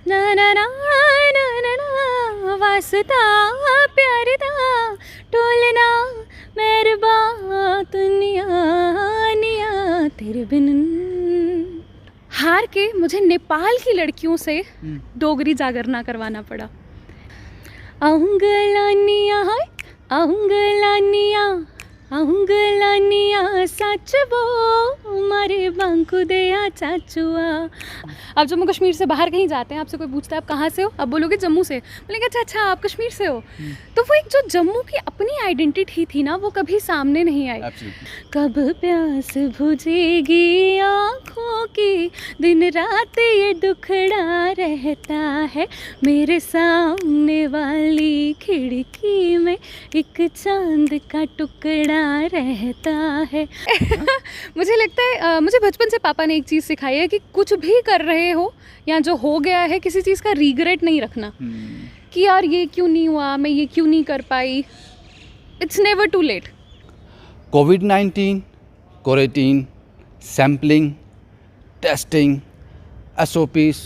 ना ना ना ना ना ना वास्ता प्यार दा टोलना मेहरबान दुनिया निया तेरे बिन। हार के मुझे नेपाल की लड़कियों से डोगरी जागरना करवाना पड़ा। आउंगलानिया आउंगलानिया आउंगलानिया सच वो मारे बांकु दया चाचुआ। आप जम्मू कश्मीर से बाहर कहीं जाते हैं, आपसे कोई पूछता है आप कहाँ से हो, आप बोलोगे जम्मू से, बोलेंगे अच्छा अच्छा आप कश्मीर से हो। तो वो एक जो जम्मू की अपनी आइडेंटिटी थी ना, वो कभी सामने नहीं आई। कब प्यास बुझेगी आँखों की, दिन रात ये दुखड़ा रहता है, मेरे सामने वाली खिड़की में एक चांद का टुकड़ा रहता है। मुझे लगता है मुझे बचपन से पापा ने एक चीज़ सिखाई है कि कुछ भी कर रहे हो या जो हो गया है, किसी चीज़ का रिग्रेट नहीं रखना कि यार ये क्यों नहीं हुआ, मैं ये क्यों नहीं कर पाई। It's never too late. कोविड-19, quarantine, sampling, testing, SOPs,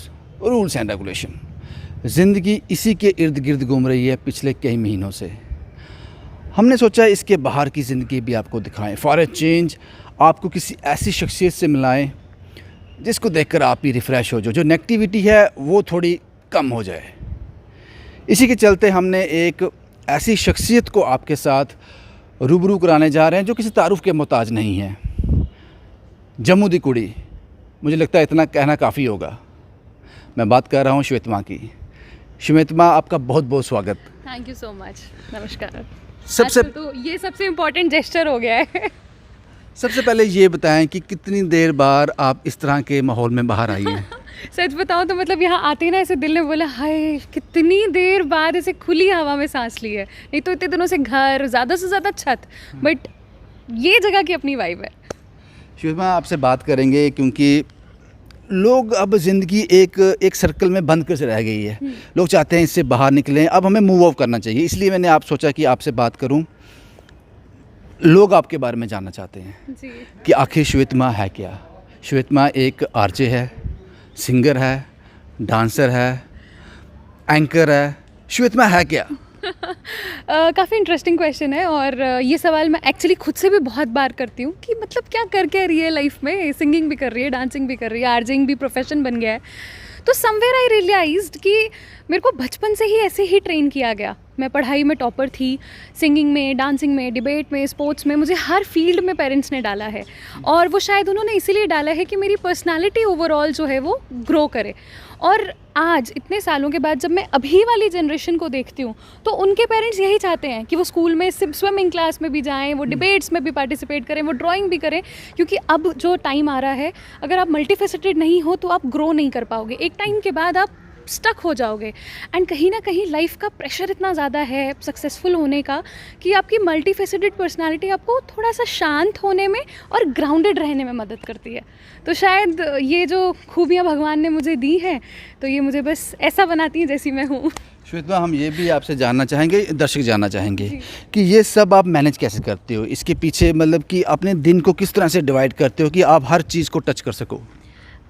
rules and regulation, ज़िंदगी इसी के इर्द गिर्द घूम रही है पिछले कई महीनों से। हमने सोचा इसके बाहर की ज़िंदगी भी आपको दिखाएं। फॉर ए चेंज आपको किसी ऐसी शख्सियत से मिलाएं जिसको देखकर आप ही रिफ़्रेश हो, जो नेगेटिविटी है वो थोड़ी कम हो जाए। इसी के चलते हमने एक ऐसी शख्सियत को आपके साथ रूबरू कराने जा रहे हैं जो किसी तारुफ के मोहताज नहीं है। जम्मू दी कुड़ी, मुझे लगता है इतना कहना काफ़ी होगा। मैं बात कर रहा हूँ श्वेतमा की। श्वेतमा, आपका बहुत बहुत स्वागत। Thank you so much. नमस्कार। सबसे तो ये सबसे इम्पोर्टेंट जेस्चर हो गया है। सबसे पहले ये बताएं कि कितनी देर बाद आप इस तरह के माहौल में बाहर आई हैं। सच बताऊं तो मतलब यहाँ आते ही ना ऐसे दिल ने बोला हाय कितनी देर बाद ऐसे खुली हवा में सांस ली है। नहीं तो इतने दिनों से घर, ज़्यादा से ज़्यादा छत, बट ये जगह की अपनी वाइब है। श्वेतमा, आपसे बात करेंगे क्योंकि लोग अब ज़िंदगी एक सर्कल में बंद कर से रह गई है। लोग चाहते हैं इससे बाहर निकलें, अब हमें मूव ऑफ करना चाहिए। इसलिए मैंने आप सोचा कि आपसे बात करूं। लोग आपके बारे में जानना चाहते हैं जी। कि आखिर श्वेतमा है क्या। श्वेतमा एक आरजे है, सिंगर है, डांसर है, एंकर है। श्वेतमा है क्या? काफ़ी इंटरेस्टिंग क्वेश्चन है और ये सवाल मैं एक्चुअली खुद से भी बहुत बार करती हूँ कि मतलब क्या कर रही है लाइफ में। सिंगिंग भी कर रही है, डांसिंग भी कर रही है, आरजिंग भी प्रोफेशन बन गया है। तो समवेयर आई रियलाइज्ड कि मेरे को बचपन से ही ऐसे ही ट्रेन किया गया। मैं पढ़ाई में टॉपर थी, सिंगिंग में, डांसिंग में, डिबेट में, स्पोर्ट्स में, मुझे हर फील्ड में पेरेंट्स ने डाला है। और वो शायद उन्होंने इसीलिए डाला है कि मेरी पर्सनालिटी ओवरऑल जो है वो ग्रो करे। और आज इतने सालों के बाद जब मैं अभी वाली जनरेशन को देखती हूँ तो उनके पेरेंट्स यही चाहते हैं कि वो स्कूल में स्विमिंग क्लास में भी जाएं, वो डिबेट्स में भी पार्टिसिपेट करें, वो ड्राइंग भी करें, क्योंकि अब जो टाइम आ रहा है अगर आप मल्टीफेसेटेड नहीं हो तो आप ग्रो नहीं कर पाओगे। एक टाइम के बाद आप स्टक हो जाओगे। एंड कहीं ना कहीं लाइफ का प्रेशर इतना ज़्यादा है सक्सेसफुल होने का कि आपकी मल्टीफेसेटेड पर्सनालिटी आपको थोड़ा सा शांत होने में और ग्राउंडेड रहने में मदद करती है। तो शायद ये जो खूबियाँ भगवान ने मुझे दी हैं तो ये मुझे बस ऐसा बनाती हैं जैसी मैं हूँ। श्वेतमा, हम ये भी आपसे जानना चाहेंगे, दर्शक जानना चाहेंगे कि ये सब आप मैनेज कैसे करते हो। इसके पीछे मतलब कि अपने दिन को किस तरह से डिवाइड करते हो कि आप हर चीज़ को टच कर सको।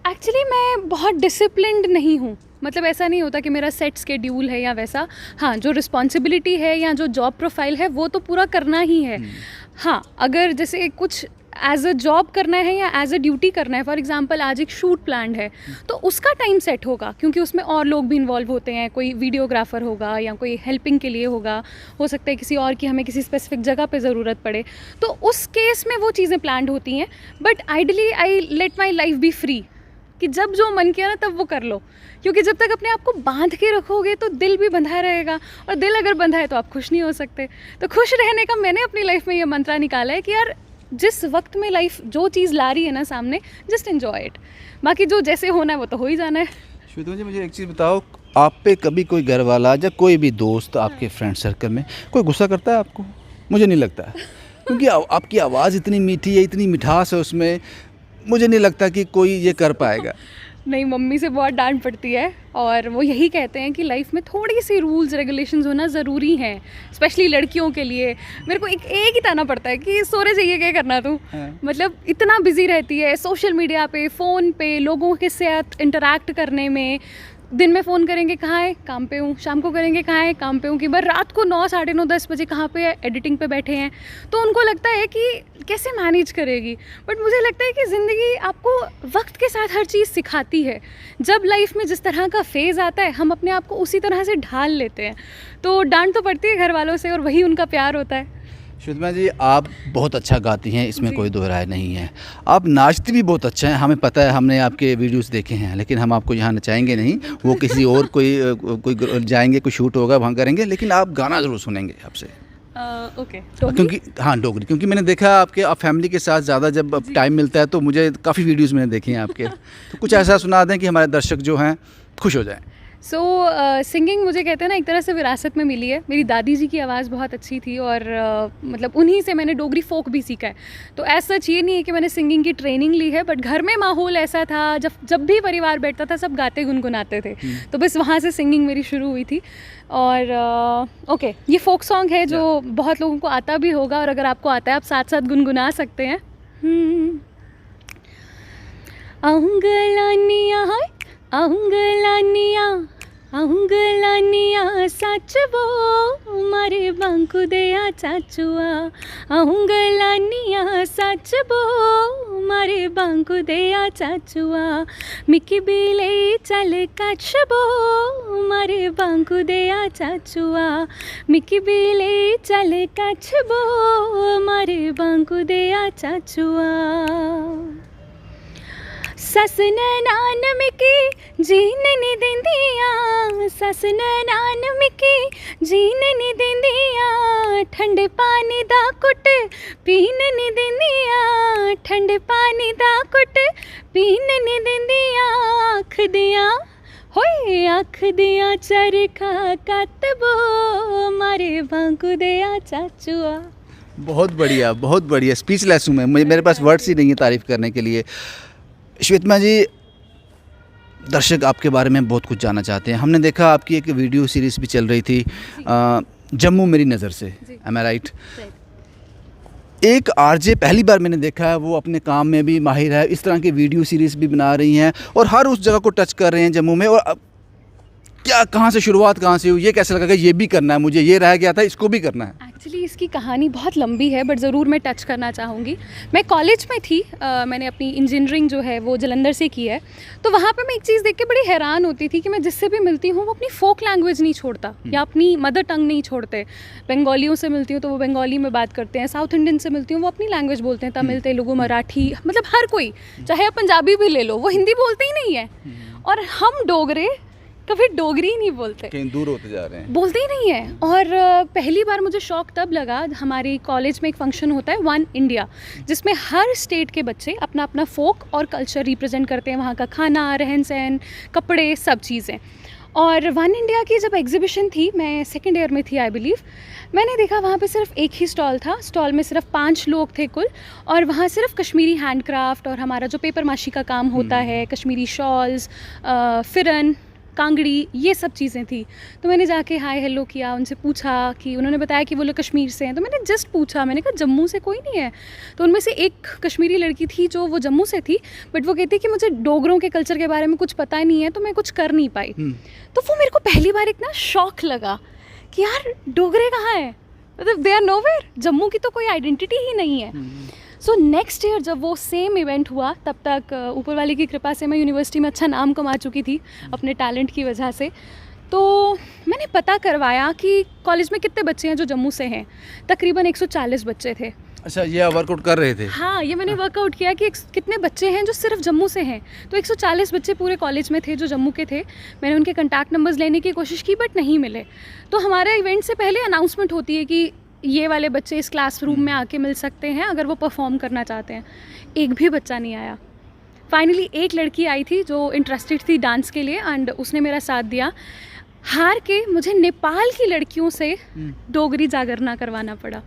एक्चुअली मैं बहुत डिसिप्लिन्ड नहीं हूँ। मतलब ऐसा नहीं होता कि मेरा सेट स्केड्यूल है या वैसा। हाँ, जो रिस्पॉन्सिबिलिटी है या जो जॉब प्रोफाइल है वो तो पूरा करना ही है। हाँ, अगर जैसे कुछ एज अ जॉब करना है या एज अ ड्यूटी करना है, फॉर एग्जांपल आज एक शूट प्लान्ड है तो उसका टाइम सेट होगा क्योंकि उसमें और लोग भी इन्वॉल्व होते हैं। कोई वीडियोग्राफर होगा या कोई हेल्पिंग के लिए होगा, हो सकता है किसी और की हमें किसी स्पेसिफिक जगह पे ज़रूरत पड़े, तो उस केस में वो चीज़ें प्लान्ड होती हैं। But ideally I let my life B free कि जब जो मन किया ना तब वो कर लो, क्योंकि जब तक अपने आप को बांध के रखोगे तो दिल भी बंधा रहेगा और दिल अगर बंधा है तो आप खुश नहीं हो सकते। तो खुश रहने का मैंने अपनी लाइफ में ये मंत्रा निकाला है कि यार जिस वक्त में लाइफ जो चीज़ ला रही है ना सामने, जस्ट एन्जॉय इट। बाकी जो जैसे होना है वो तो हो ही जाना है। श्वेता जी, मुझे एक चीज़ बताओ, आप पे कभी कोई घर वाला या कोई भी दोस्त आपके फ्रेंड सर्कल में कोई गुस्सा करता है आपको? मुझे नहीं लगता, क्योंकि आपकी आवाज़ इतनी मीठी है, इतनी मिठास है उसमें, मुझे नहीं लगता कि कोई ये कर पाएगा। नहीं, मम्मी से बहुत डांट पड़ती है और वो यही कहते हैं कि लाइफ में थोड़ी सी रूल्स रेगुलेशंस होना ज़रूरी हैं, स्पेशली लड़कियों के लिए। मेरे को एक ही ताना पड़ता है कि सोने चाहिए, क्या करना तू। मतलब इतना बिजी रहती है सोशल मीडिया पे, फ़ोन पे, लोगों के साथ इंटरेक्ट करने में, दिन में फ़ोन करेंगे कहाँ है, काम पे हूँ, शाम को करेंगे कहाँ है, काम पे हूँ, कि बार रात को 9, साढ़े 9, 10 बजे कहाँ पे एडिटिंग पे बैठे हैं। तो उनको लगता है कि कैसे मैनेज करेगी, बट मुझे लगता है कि ज़िंदगी आपको वक्त के साथ हर चीज़ सिखाती है। जब लाइफ में जिस तरह का फेज़ आता है हम अपने आप को उसी तरह से ढाल लेते हैं। तो डांट तो पड़ती है घर वालों से और वही उनका प्यार होता है। श्वेता जी, आप बहुत अच्छा गाती हैं, इसमें जी। कोई दो राय नहीं है। आप नाचती भी बहुत अच्छा है, हमें पता है, हमने आपके वीडियोस देखे हैं, लेकिन हम आपको यहाँ नचाएंगे नहीं, वो किसी और कोई जाएंगे, कोई शूट होगा वहाँ करेंगे, लेकिन आप गाना ज़रूर सुनेंगे आपसे। ओके, क्योंकि हाँ, डोगरी, क्योंकि मैंने देखा आपके, आप फैमिली के साथ ज़्यादा जब टाइम मिलता है तो मुझे काफ़ी वीडियोज़ मैंने देखे हैं आपके, तो कुछ ऐसा सुना दें कि हमारे दर्शक जो हैं खुश हो जाएँ। सो सिंगिंग मुझे कहते हैं ना एक तरह से विरासत में मिली है। मेरी दादी जी की आवाज़ बहुत अच्छी थी और मतलब उन्हीं से मैंने डोगरी फोक भी सीखा है। तो ऐसा सच ये नहीं है कि मैंने सिंगिंग की ट्रेनिंग ली है, बट घर में माहौल ऐसा था, जब भी परिवार बैठता था सब गाते गुनगुनाते थे, तो बस वहाँ से सिंगिंग मेरी शुरू हुई थी। और ओके, ये फोक सॉन्ग है जो बहुत लोगों को आता भी होगा, और अगर आपको आता है आप साथ साथ गुनगुना सकते हैं। आऊंगलानिया हाय आऊंगलानिया आऊंगलानिया सच वो मारे बांकु दया चाचुआ आऊंगलानिया सच वो मारे बांकु दया चाचुआ मिकी बिले चल कछबो मारे बांकु दया चाचुआ मिकी बिले चल कछबो मारे बांकु दया चाचुआ सस नान मिकी जीन नी दिंदिया सस नान मिकी जीन नी दिंदिया ठंडे पानी दा कुट पीन नी दिंदिया ठंडे पानी दा कुट पीन नी दिंदिया आख दिया होए आख दिया चरखा कतबो मारे बांकु दया चाचुआ। बहुत बढ़िया, स्पीचलेस हूँ मैं, मेरे पास वर्ड्स ही नहीं है तारीफ़ करने के लिए। श्वेता जी, दर्शक आपके बारे में बहुत कुछ जानना चाहते हैं। हमने देखा आपकी एक वीडियो सीरीज़ भी चल रही थी जम्मू मेरी नज़र से, एम आई राइट? एक आरजे पहली बार मैंने देखा है, वो अपने काम में भी माहिर है, इस तरह की वीडियो सीरीज़ भी बना रही हैं और हर उस जगह को टच कर रहे हैं जम्मू में। और क्या, कहाँ से शुरुआत, कहाँ से हुई, ये कैसे लगा कि ये भी करना है, मुझे ये रह गया था, इसको भी करना है? एक्चुअली इसकी कहानी बहुत लंबी है, बट ज़रूर मैं टच करना चाहूँगी। मैं कॉलेज में थी, मैंने अपनी इंजीनियरिंग जो है वो जलंधर से की है। तो वहाँ पे मैं एक चीज़ देख के बड़ी हैरान होती थी कि मैं जिससे भी मिलती हूँ वो अपनी फोक लैंग्वेज नहीं छोड़ता या अपनी मदर टंग नहीं छोड़ते। बंगालियों से मिलती हूँ तो वो बंगाली में बात करते हैं, साउथ इंडियन से मिलती हूँ वो अपनी लैंग्वेज बोलते हैं, तमिल, तेलुगु, मराठी, मतलब हर कोई, चाहे आप पंजाबी भी ले लो, वो हिंदी बोलते ही नहीं है। और हम डोगरे कभी डोगरी ही नहीं बोलते, कहीं दूर होते जा रहे हैं, बोलते ही नहीं है। और पहली बार मुझे शौक तब लगा, हमारी कॉलेज में एक फंक्शन होता है वन इंडिया, जिसमें हर स्टेट के बच्चे अपना अपना फोक और कल्चर रिप्रेजेंट करते हैं, वहाँ का खाना, रहन सहन, कपड़े, सब चीज़ें। और वन इंडिया की जब एग्जीबिशन थी, मैं सेकेंड ईयर में थी आई बिलीव, मैंने देखा वहाँ पे सिर्फ एक ही स्टॉल था। स्टॉल में सिर्फ 5 लोग थे कुल, और वहाँ सिर्फ कश्मीरी हैंडक्राफ्ट और हमारा जो पेपर माशी का काम होता है, कश्मीरी शॉल्स, फिरन, कांगड़ी, ये सब चीज़ें थी। तो मैंने जाके हाय हेलो किया, उनसे पूछा कि, उन्होंने बताया कि वो लोग कश्मीर से हैं। तो मैंने जस्ट पूछा, मैंने कहा जम्मू से कोई नहीं है? तो उनमें से एक कश्मीरी लड़की थी जो वो जम्मू से थी, बट वो कहती कि मुझे डोगरों के कल्चर के बारे में कुछ पता नहीं है, तो मैं कुछ कर नहीं पाई। तो वो मेरे को पहली बार एक ना शौक लगा कि यार डोगरे कहाँ है, मतलब दे आर नोवेयर, जम्मू की तो कोई आइडेंटिटी ही नहीं है। सो नेक्स्ट ईयर जब वो सेम इवेंट हुआ, तब तक ऊपर वाले की कृपा से मैं यूनिवर्सिटी में अच्छा नाम कमा चुकी थी अपने टैलेंट की वजह से। तो मैंने पता करवाया कि कॉलेज में कितने बच्चे हैं जो जम्मू से हैं। तकरीबन 140 बच्चे थे। अच्छा, ये वर्कआउट कर रहे थे? हाँ, ये मैंने वर्कआउट किया कि कितने बच्चे हैं जो सिर्फ जम्मू से हैं। तो 140 बच्चे पूरे कॉलेज में थे जो जम्मू के थे। मैंने उनके कॉन्टैक्ट नंबर्स लेने की कोशिश की, बट नहीं मिले। तो हमारे इवेंट से पहले अनाउंसमेंट होती है कि ये वाले बच्चे इस क्लासरूम में आके मिल सकते हैं अगर वो परफॉर्म करना चाहते हैं। एक भी बच्चा नहीं आया। फाइनली एक लड़की आई थी जो इंटरेस्टेड थी डांस के लिए, एंड उसने मेरा साथ दिया। हार के मुझे नेपाल की लड़कियों से डोगरी जागरना करवाना पड़ा।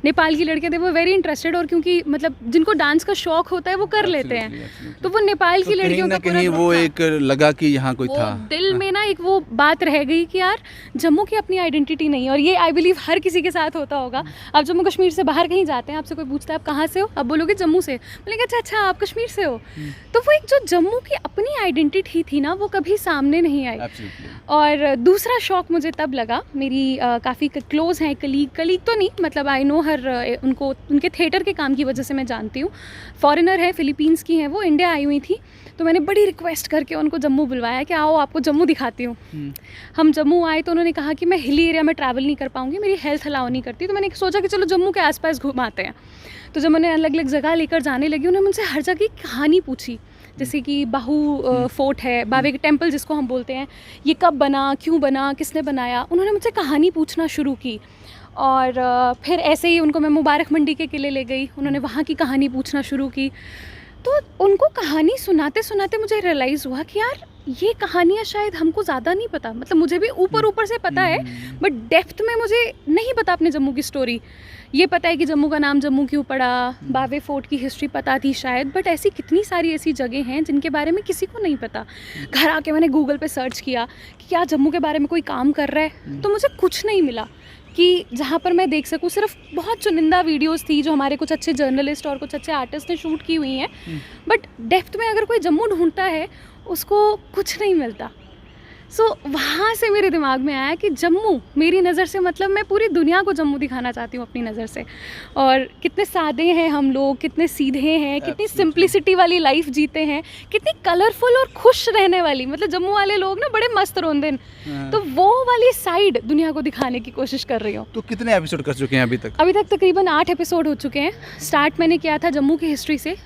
नेपाल की लड़कियां थे वो वेरी इंटरेस्टेड, और क्योंकि मतलब जिनको डांस का शौक होता है वो कर लेते हैं, तो वो नेपाल की लड़कियों का कहीं वो एक लगा कि यहाँ कोई था, दिल में ना एक वो बात रह गई कि यार जम्मू की अपनी आइडेंटिटी नहीं है, और ये आई बिलीव हर किसी के साथ होता होगा। आप जम्मू कश्मीर से बाहर कहीं जाते हैं, आपसे कोई पूछता है आप कहाँ से हो, आप बोलोगे जम्मू से, बोलेंगे अच्छा अच्छा आप कश्मीर से हो, तो वो एक जो जम्मू की अपनी आइडेंटिटी थी ना वो कभी सामने नहीं आई। और दूसरा शौक मुझे तब लगा, मेरी काफ़ी क्लोज हैं कलीग तो नहीं, मतलब आई नो हर उनको उनके थिएटर के काम की वजह से मैं जानती हूँ, फॉरेनर है, फिलीपींस की हैं, वो इंडिया आई हुई थी, तो मैंने बड़ी रिक्वेस्ट करके उनको जम्मू बुलवाया कि आओ आपको जम्मू दिखाती हूँ। हम जम्मू आए तो उन्होंने कहा कि मैं हिली एरिया में ट्रैवल नहीं कर पाऊँगी, मेरी हेल्थ अलाउ नहीं करती, तो मैंने सोचा कि चलो जम्मू के आसपास घुमाते हैं। तो जब मैंने अलग अलग जगह लेकर जाने लगी, उन्होंने मुझसे हर जगह की कहानी पूछी, जैसे कि बाहू फोर्ट है, बावे के टेम्पल जिसको हम बोलते हैं, ये कब बना, क्यों बना, किसने बनाया, उन्होंने मुझसे कहानी पूछना शुरू की। और फिर ऐसे ही उनको मैं मुबारक मंडी के किले ले गई, उन्होंने वहाँ की कहानी पूछना शुरू की। तो उनको कहानी सुनाते सुनाते मुझे रियलाइज़ हुआ कि यार ये कहानियाँ शायद हमको ज़्यादा नहीं पता, मतलब मुझे भी ऊपर ऊपर से पता है, बट डेप्थ में मुझे नहीं पता अपने जम्मू की स्टोरी। ये पता है कि जम्मू का नाम जम्मू क्यों पड़ा, बावे फोर्ट की हिस्ट्री पता थी शायद, बट ऐसी कितनी सारी ऐसी जगह हैं जिनके बारे में किसी को नहीं पता। घर आके मैंने गूगल पे सर्च किया कि क्या जम्मू के बारे में कोई काम कर रहा है, तो मुझे कुछ नहीं मिला कि जहाँ पर मैं देख सकूँ। सिर्फ बहुत चुनिंदा वीडियोस थी जो हमारे कुछ अच्छे जर्नलिस्ट और कुछ अच्छे आर्टिस्ट ने शूट की हुई हैं, बट डेप्थ में अगर कोई जम्मू ढूंढता है उसको कुछ नहीं मिलता। सो वहाँ से मेरे दिमाग में आया कि जम्मू मेरी नज़र से, मतलब मैं पूरी दुनिया को जम्मू दिखाना चाहती हूँ अपनी नज़र से। और कितने सादे हैं हम लोग, कितने सीधे हैं, कितनी सिंप्लिसिटी वाली लाइफ जीते हैं, कितनी कलरफुल और खुश रहने वाली, मतलब जम्मू वाले लोग ना बड़े मस्त रोंदन, तो वो वाली साइड दुनिया को दिखाने की कोशिश कर रही हूँ। तो कितने एपिसोड कर चुके हैं अभी तक? अभी तक तकरीबन 8 एपिसोड हो चुके हैं। स्टार्ट मैंने किया था जम्मू की हिस्ट्री से,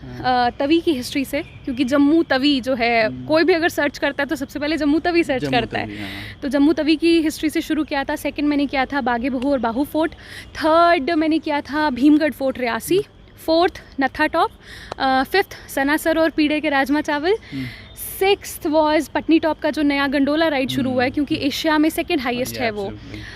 तवी की हिस्ट्री से, क्योंकि जम्मू तवी जो है कोई भी अगर सर्च करता है तो सबसे पहले जम्मू तवी सर्च करता है, तो जम्मू तवी की हिस्ट्री से शुरू किया था। सेकंड मैंने किया था बागे बहू और बाहू फोर्ट। थर्ड मैंने किया था भीमगढ़ फोर्ट रियासी। फोर्थ नत्था टॉप। फिफ्थ सनासर और पीड़े के राजमा चावल। सिक्स्थ वॉज पटनी टॉप का जो नया गंडोला राइड शुरू हुआ है, क्योंकि एशिया में सेकंड हाईएस्ट है वो।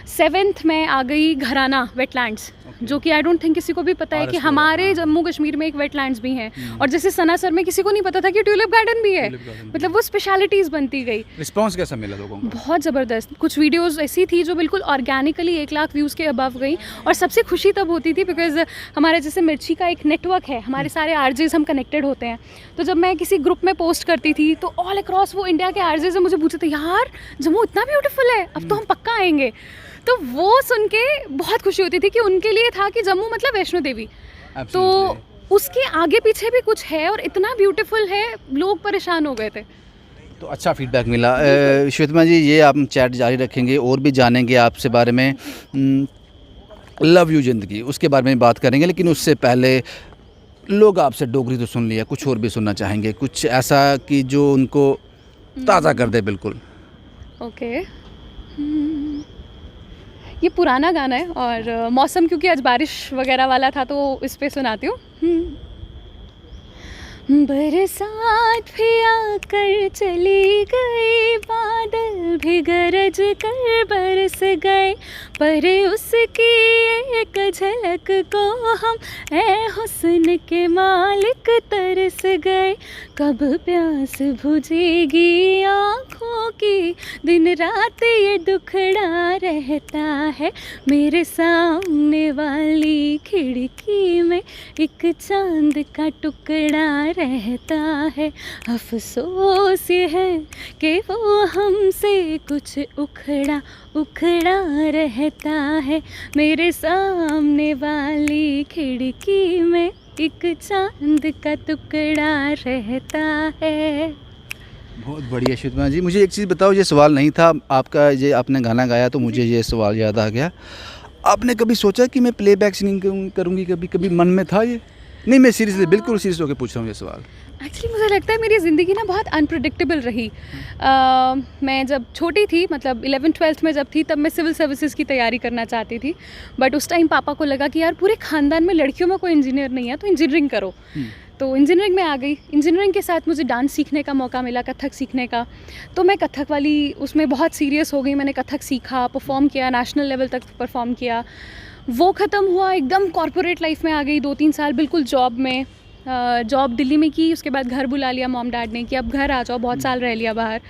सेवेंथ में आ गई घराना वेटलैंड्स, जो कि आई डोंट थिंक किसी को भी पता है कि हमारे जम्मू कश्मीर में एक वेटलैंड्स भी हैं। और जैसे सनासर में किसी को नहीं पता था कि ट्यूलिप गार्डन भी है, मतलब वो स्पेशलिटीज़ बनती गई। रिस्पांस कैसा मिला लोगों को? बहुत ज़बरदस्त। कुछ वीडियोस ऐसी थी जो बिल्कुल ऑर्गेनिकली 1 लाख व्यूज़ के अबव गई, और सबसे खुशी तब होती थी बिकॉज हमारे जैसे मिर्ची का एक नेटवर्क है, हमारे सारे आरजेज हम कनेक्टेड होते हैं, तो जब मैं किसी ग्रुप में पोस्ट करती थी तो ऑल अक्रॉस वो इंडिया के आरजेज से मुझे पूछते थे यार जम्मू इतना ब्यूटीफुल है, अब तो हम पक्का आएंगे। तो वो सुन के बहुत खुशी होती थी कि उनके लिए था कि जम्मू मतलब वैष्णो देवी, तो उसके आगे पीछे भी कुछ है और इतना ब्यूटीफुल है, लोग परेशान हो गए थे। तो अच्छा फीडबैक मिला। श्वेता जी, ये आप चैट जारी रखेंगे और भी जानेंगे आपसे बारे में, लव यू जिंदगी उसके बारे में बात करेंगे, लेकिन उससे पहले लोग आपसे डोगरी तो सुन लिया, कुछ और भी सुनना चाहेंगे, कुछ ऐसा कि जो उनको ताज़ा कर दे बिल्कुल। ओके, ये पुराना गाना है और मौसम क्योंकि आज बारिश वगैरह वाला था तो इस पे सुनाती हूँ। बरसात भी आकर चली गई, बादल भी गरज कर बरस गए, पर उसकी एक झलक को हम ऐ हुस्न के मालिक तरस गए। कब प्यास बुझेगी आँखों की, दिन रात ये दुखड़ा रहता है, मेरे सामने वाली खिड़की में एक चांद का टुकड़ा रहता है। अफसोस ये है कि वो हमसे कुछ उखड़ा उखड़ा रहता है, मेरे सामने वाली खिड़की में एक चांद का टुकड़ा रहता है। बहुत बढ़िया श्वेता जी, मुझे एक चीज़ बताओ, ये सवाल नहीं था आपका, ये आपने गाना गाया तो मुझे ये सवाल याद आ गया। आपने कभी सोचा कि मैं प्लेबैक सिंगिंग करूँगी? कभी मन में था ये? नहीं, मैं सीरियसली बिल्कुल सीरियस होकर पूछ रहा हूँ ये सवाल। एक्चुअली मुझे लगता है मेरी ज़िंदगी ना बहुत अनप्रेडिक्टेबल रही। मैं जब छोटी थी, मतलब 11th-12th में जब थी, तब मैं सिविल सर्विसेज की तैयारी करना चाहती थी, बट उस टाइम पापा को लगा कि यार पूरे ख़ानदान में लड़कियों में कोई इंजीनियर नहीं है तो इंजीनियरिंग करो। तो इंजीनियरिंग में आ गई। इंजीनियरिंग के साथ मुझे डांस सीखने का मौका मिला, कथक सीखने का, तो मैं कथक वाली उसमें बहुत सीरियस हो गई। मैंने कथक सीखा, परफॉर्म किया, नेशनल लेवल तक परफॉर्म किया। वो ख़त्म हुआ, एकदम कॉर्पोरेट लाइफ में आ गई, 2-3 साल बिल्कुल जॉब में। जॉब दिल्ली में की, उसके बाद घर बुला लिया मॉम डैड ने कि अब घर आ जाओ, बहुत साल रह लिया बाहर।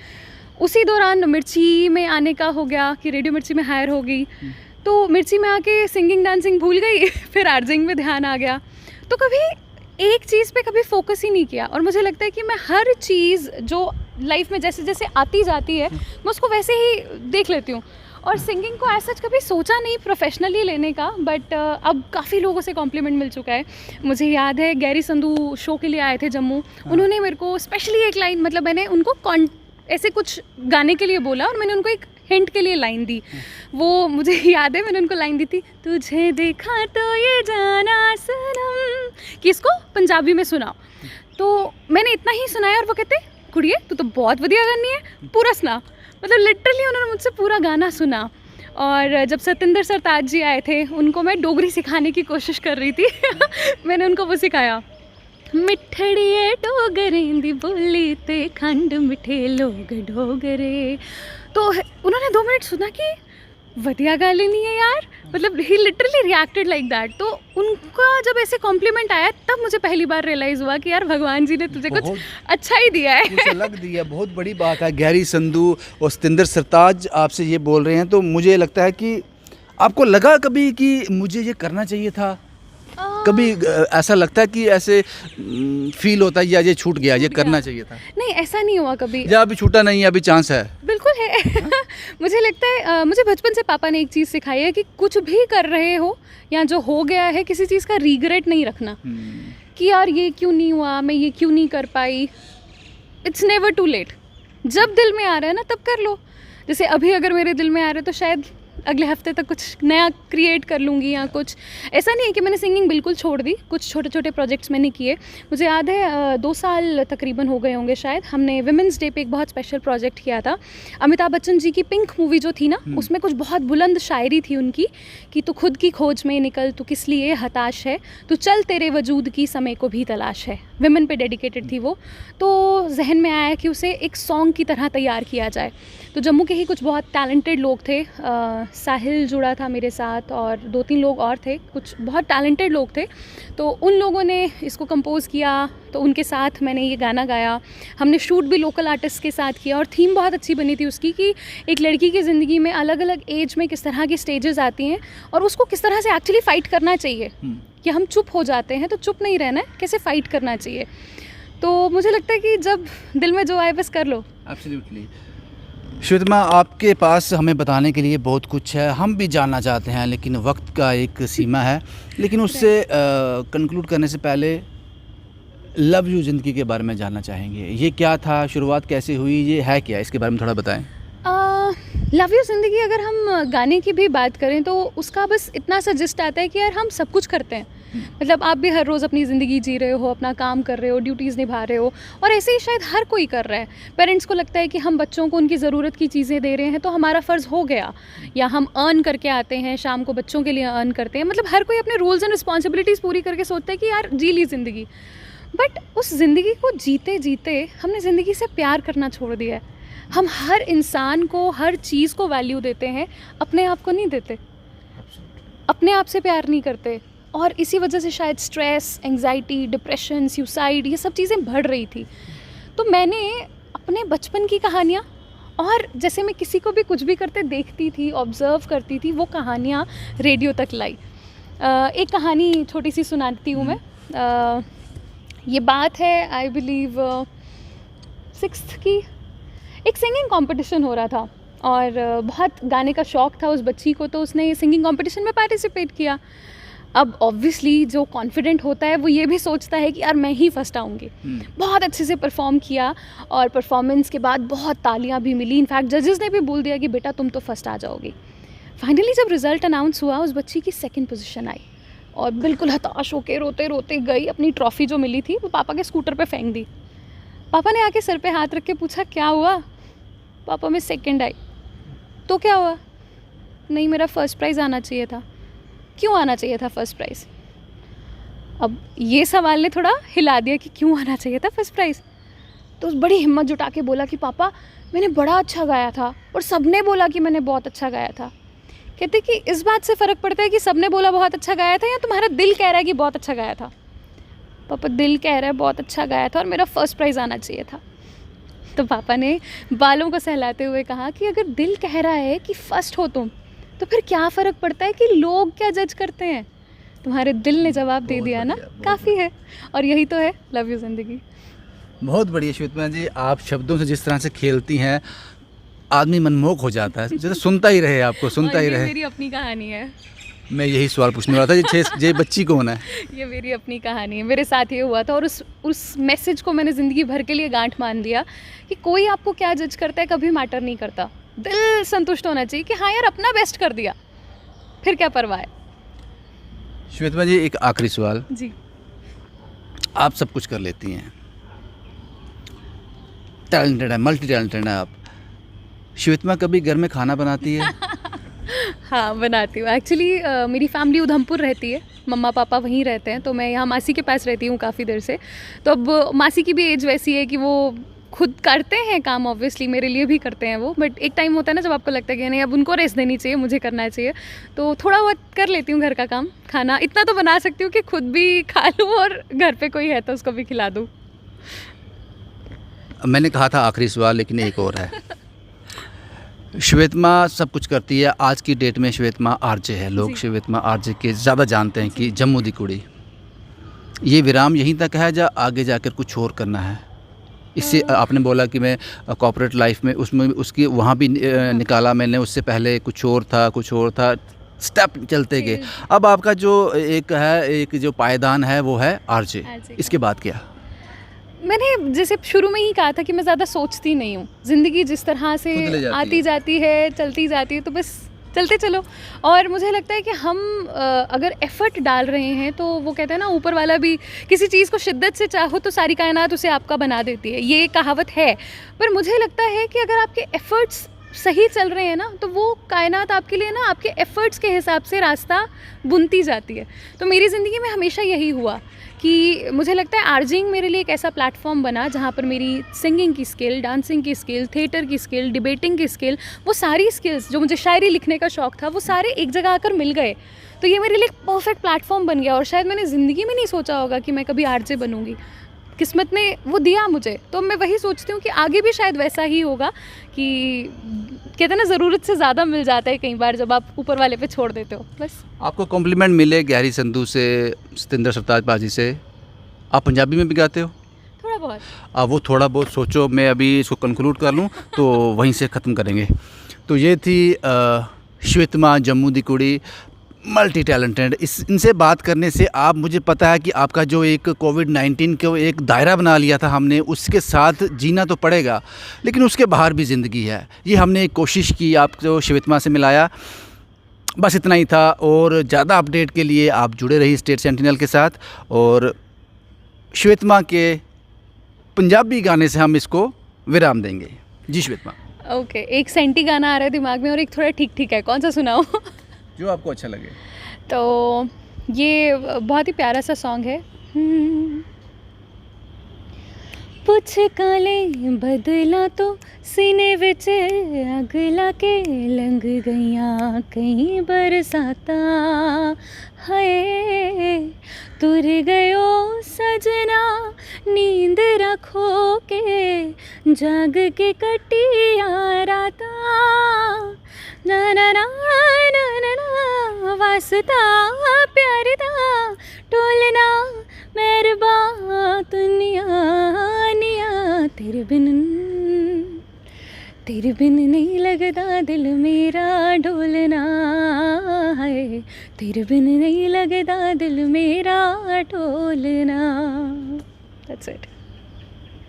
उसी दौरान मिर्ची में आने का हो गया कि रेडियो मिर्ची में हायर हो गई, तो मिर्ची में आके सिंगिंग डांसिंग भूल गई फिर आर्जिंग में ध्यान आ गया। तो कभी एक चीज़ पे कभी फोकस ही नहीं किया, और मुझे लगता है कि मैं हर चीज़ जो लाइफ में जैसे जैसे आती जाती है मैं उसको वैसे ही देख लेती हूँ। और सिंगिंग को ऐसा कभी सोचा नहीं प्रोफेशनली लेने का, बट अब काफ़ी लोगों से कॉम्प्लीमेंट मिल चुका है। मुझे याद है गैरी संधू शो के लिए आए थे जम्मू, उन्होंने मेरे को स्पेशली एक लाइन, मतलब मैंने उनको ऐसे कुछ गाने के लिए बोला और मैंने उनको एक हिंट के लिए लाइन दी। वो मुझे याद है मैंने उनको लाइन दी थी, तुझे देखा तो ये जाना सनम, कि इसको पंजाबी में सुनाओ। तो मैंने इतना ही सुनाया और वो कहते, कुड़िए तू तो बहुत बढ़िया गानी है, पूरा सुना। मतलब लिटरली उन्होंने मुझसे पूरा गाना सुना। और जब सतिंदर सरताज जी आए थे, उनको मैं डोगरी सिखाने की कोशिश कर रही थी मैंने उनको वो सिखाया, मिठड़िए डोगरें दी बोली ते खंड मिठे लोग डोगरे। तो उन्होंने 2 मिनट सुना कि वधिया गा लेनी है यार, मतलब ही लिटरली रिएक्टेड लाइक दैट। तो उनका जब ऐसे कॉम्प्लीमेंट आया तब मुझे पहली बार रियलाइज़ हुआ कि यार भगवान जी ने तुझे कुछ अच्छा ही दिया है, कुछ अलग दिया। बहुत बड़ी बात है। गैरी संधू और सतिंदर सरताज आपसे ये बोल रहे हैं, तो मुझे लगता है कि आपको लगा कभी कि मुझे ये करना चाहिए था? कभी ऐसा लगता है कि ऐसे फील होता है या ये छूट गया, ये करना चाहिए था? नहीं ऐसा नहीं हुआ कभी, या अभी छूटा नहीं है, अभी चांस है? बिल्कुल है मुझे लगता है मुझे बचपन से पापा ने एक चीज़ सिखाई है कि कुछ भी कर रहे हो या जो हो गया है, किसी चीज़ का रिग्रेट नहीं रखना कि यार ये क्यों नहीं हुआ, मैं ये क्यों नहीं कर पाई। It's never too late. जब दिल में आ रहा है ना तब कर लो। जैसे अभी अगर मेरे दिल में आ रहा है तो शायद अगले हफ्ते तक कुछ नया क्रिएट कर लूँगी या कुछ। ऐसा नहीं है कि मैंने सिंगिंग बिल्कुल छोड़ दी, कुछ छोटे छोटे प्रोजेक्ट्स मैंने किए। मुझे याद है 2 साल तकरीबन हो गए होंगे शायद, हमने विमेंस डे पे एक बहुत स्पेशल प्रोजेक्ट किया था। अमिताभ बच्चन जी की पिंक मूवी जो थी ना, उसमें कुछ बहुत बुलंद शायरी थी उनकी कि तू खुद की खोज में निकल, तू किस लिए हताश है, तू चल तेरे वजूद की समय को भी तलाश है। विमेन पे डेडिकेटेड थी वो। तो जहन में आया कि उसे एक सॉन्ग की तरह तैयार किया जाए। तो जम्मू के ही कुछ बहुत टैलेंटेड लोग थे, साहिल जुड़ा था मेरे साथ और 2-3 लोग और थे, कुछ बहुत टैलेंटेड लोग थे। तो उन लोगों ने इसको कंपोज़ किया, तो उनके साथ मैंने ये गाना गाया। हमने शूट भी लोकल आर्टिस्ट के साथ किया और थीम बहुत अच्छी बनी थी उसकी कि एक लड़की की ज़िंदगी में अलग अलग एज में किस तरह की स्टेजेस आती हैं और उसको किस तरह से एक्चुअली फ़ाइट करना चाहिए। कि हम चुप हो जाते हैं तो चुप नहीं रहना है, कैसे फ़ाइट करना चाहिए। तो मुझे लगता है कि जब दिल में जो आए बस कर लो। एब्सोल्युटली। श्वेता, आपके पास हमें बताने के लिए बहुत कुछ है, हम भी जानना चाहते हैं, लेकिन वक्त का एक सीमा है। लेकिन उससे कंक्लूड करने से पहले लव यू ज़िंदगी के बारे में जानना चाहेंगे। ये क्या था, शुरुआत कैसे हुई, ये है क्या, इसके बारे में थोड़ा बताएं। लव यू ज़िंदगी अगर हम गाने की भी बात करें तो उसका बस इतना सा जिस्ट आता है कि यार हम सब कुछ करते हैं। मतलब आप भी हर रोज़ अपनी ज़िंदगी जी रहे हो, अपना काम कर रहे हो, ड्यूटीज़ निभा रहे हो, और ऐसे ही शायद हर कोई कर रहा है। पेरेंट्स को लगता है कि हम बच्चों को उनकी ज़रूरत की चीज़ें दे रहे हैं तो हमारा फ़र्ज़ हो गया, या हम अर्न करके आते हैं, शाम को बच्चों के लिए अर्न करते हैं। मतलब हर कोई अपने रूल्स एंड रिस्पॉन्सिबिलिटीज़ पूरी करके सोचता है कि यार जी ली ज़िंदगी। बट उस ज़िंदगी को जीते जीते हमने ज़िंदगी से प्यार करना छोड़ दिया है। हम हर इंसान को, हर चीज़ को वैल्यू देते हैं, अपने आप को नहीं देते, अपने आप से प्यार नहीं करते। और इसी वजह से शायद स्ट्रेस, एंग्जाइटी, डिप्रेशन, सुसाइड, ये सब चीज़ें बढ़ रही थी। तो मैंने अपने बचपन की कहानियाँ, और जैसे मैं किसी को भी कुछ भी करते देखती थी, ऑब्ज़र्व करती थी, वो कहानियाँ रेडियो तक लाई। एक कहानी छोटी सी सुनाती हूँ मैं। ये बात है आई बिलीव 6th की। एक सिंगिंग कंपटीशन हो रहा था और बहुत गाने का शौक़ था उस बच्ची को, तो उसने सिंगिंग कंपटीशन में पार्टिसिपेट किया। अब ऑब्वियसली जो कॉन्फिडेंट होता है वो ये भी सोचता है कि यार मैं ही फर्स्ट आऊँगी। बहुत अच्छे से परफॉर्म किया और परफॉर्मेंस के बाद बहुत तालियां भी मिली। इनफैक्ट जजेस ने भी बोल दिया कि बेटा तुम तो फर्स्ट आ जाओगी। फाइनली जब रिज़ल्ट अनाउंस हुआ उस बच्ची की 2nd पोजीशन आई और बिल्कुल हताश होकर रोते रोते गई, अपनी ट्रॉफ़ी जो मिली थी वो पापा के स्कूटर पर फेंक दी। पापा ने आके सर पे हाथ रख के पूछा क्या हुआ? पापा मैं 2nd आई। तो क्या हुआ? नहीं, मेरा फर्स्ट प्राइज़ आना चाहिए था। क्यों आना चाहिए था फर्स्ट प्राइज़? अब ये सवाल ने थोड़ा हिला दिया कि क्यों आना चाहिए था फर्स्ट प्राइज़। तो बड़ी हिम्मत जुटा के बोला कि पापा मैंने बड़ा अच्छा गाया था और सबने बोला कि मैंने बहुत अच्छा गाया था। कहते कि इस बात से फ़र्क पड़ता है कि सबने बोला बहुत अच्छा गाया था या तुम्हारा दिल कह रहा है कि बहुत अच्छा गाया था। पापा दिल कह रहा है बहुत अच्छा गाया था और मेरा फर्स्ट प्राइज़ आना चाहिए था। तो पापा ने बालों को सहलाते हुए कहा कि अगर दिल कह रहा है कि फ़र्स्ट हो तुम, तो फिर क्या फ़र्क पड़ता है कि लोग क्या जज करते हैं। तुम्हारे दिल ने जवाब दे दिया ना, काफ़ी है। और यही तो है लव यू ज़िंदगी। बहुत बढ़िया श्वेता जी, आप शब्दों से जिस तरह से खेलती हैं आदमी मनमोहक हो जाता है, जैसे सुनता ही रहे, आपको सुनता ही और ये रहे। मेरी अपनी कहानी है। मैं यही सवाल पूछने वाला था, ये बच्ची कौन है? ये मेरी अपनी कहानी है, मेरे साथ ये हुआ था और उस मैसेज को मैंने ज़िंदगी भर के लिए गांठ मान लिया कि कोई आपको क्या जज करता है कभी मैटर नहीं करता। दिल संतुष्ट होना चाहिए कि हाँ यार अपना बेस्ट कर दिया, फिर क्या परवाह है। श्वेता जी, एक आखिरी सवाल। जी। आप सब कुछ कर लेती हैं, टैलेंटेड है, मल्टी टैलेंटेड है आप। श्वेता कभी घर में खाना बनाती है? हाँ बनाती हूँ। एक्चुअली मेरी फैमिली उधमपुर रहती है, मम्मा पापा वहीं रहते हैं, तो मैं यहाँ मासी के पास रहती हूँ काफ़ी देर से। तो अब मासी की भी एज वैसी है कि वो खुद करते हैं काम, ऑब्वियसली मेरे लिए भी करते हैं वो, बट एक टाइम होता है ना जब आपको लगता है कि नहीं अब उनको रेस्ट देनी चाहिए, मुझे करना चाहिए। तो थोड़ा बहुत कर लेती हूँ घर का काम। खाना इतना तो बना सकती हूँ कि खुद भी खा लूँ और घर पे कोई है तो उसको भी खिला दूँ। मैंने कहा था आखिरी सवाल, लेकिन एक और है। श्वेता सब कुछ करती है। आज की डेट में श्वेता आरजे है, लोग श्वेता आरजे के ज़्यादा जानते हैं कि जम्मू दी कुड़ी। ये विराम यहीं तक है या आगे जाकर कुछ और करना है? इससे आपने बोला कि मैं कॉर्पोरेट लाइफ में उसमें उसकी वहाँ भी निकाला मैंने, उससे पहले कुछ और था, स्टेप चलते गए। अब आपका जो एक जो पायदान है वो है आरजे। इसके बाद क्या? मैंने जैसे शुरू में ही कहा था कि मैं ज़्यादा सोचती नहीं हूँ, ज़िंदगी जिस तरह से आती जाती है, चलती जाती है, तो बस चलते चलो। और मुझे लगता है कि हम अगर एफ़र्ट डाल रहे हैं तो वो कहते हैं ना ऊपर वाला भी किसी चीज़ को शिद्दत से चाहो तो सारी कायनात उसे आपका बना देती है, ये कहावत है। पर मुझे लगता है कि अगर आपके एफ़र्ट्स सही चल रहे हैं ना तो वो कायनात आपके लिए ना आपके एफ़र्ट्स के हिसाब से रास्ता बुनती जाती है। तो मेरी ज़िंदगी में हमेशा यही हुआ कि मुझे लगता है आरजिंग मेरे लिए एक ऐसा प्लेटफॉर्म बना जहाँ पर मेरी सिंगिंग की स्किल, डांसिंग की स्किल, थिएटर की स्किल, डिबेटिंग की स्किल, वो सारी स्किल्स जो मुझे शायरी लिखने का शौक़ था वो सारे एक जगह आकर मिल गए। तो ये मेरे लिए एक परफेक्ट प्लेटफॉर्म बन गया और शायद मैंने ज़िंदगी में नहीं सोचा होगा कि मैं कभी आरजे बनूँगी। किस्मत ने वो दिया मुझे, तो मैं वही सोचती हूँ कि आगे भी शायद वैसा ही होगा कि कहते हैं ना ज़रूरत से ज़्यादा मिल जाता है कई बार जब आप ऊपर वाले पे छोड़ देते हो। बस आपको कॉम्प्लीमेंट मिले गहरी संधू से, सतिंदर सरताज पाजी से। आप पंजाबी में भी गाते हो? थोड़ा बहुत। वो थोड़ा बहुत सोचो, मैं अभी इसको कंक्लूड कर लूँ तो वहीं से ख़त्म करेंगे। तो ये थी श्वेता जम्मू दी कुड़ी, मल्टी टैलेंटेड। इनसे बात करने से आप, मुझे पता है कि आपका जो एक कोविड-19 को एक दायरा बना लिया था हमने, उसके साथ जीना तो पड़ेगा, लेकिन उसके बाहर भी ज़िंदगी है। ये हमने एक कोशिश की आपको श्वेता से मिलाया, बस इतना ही था। और ज़्यादा अपडेट के लिए आप जुड़े रहिए स्टेट सेंटिनल के साथ। और श्वेता के पंजाबी गाने से हम इसको विराम देंगे। जी श्वेता। ओके, एक सेंटी गाना आ रहा है दिमाग में और एक थोड़ा ठीक ठीक है, कौन सा सुनाऊं? जो आपको अच्छा लगे। तो ये बहुत ही प्यारा सा सॉन्ग है। पुछ काले बदला तो सीने विच अग लाके लंघ गईयां कई बरसाता, हाय तुर गयो सजना नींद रखो के जाग के कटिया राता, ना ना ना ना ना ना वास्ता प्यार दा टोलना मेहरबान दुनिया निया, तेरे बिन नहीं लगदा दिल मेरा ढोलना, है तेरे बिन नहीं लगदा दिल मेरा ढोलना। That's it.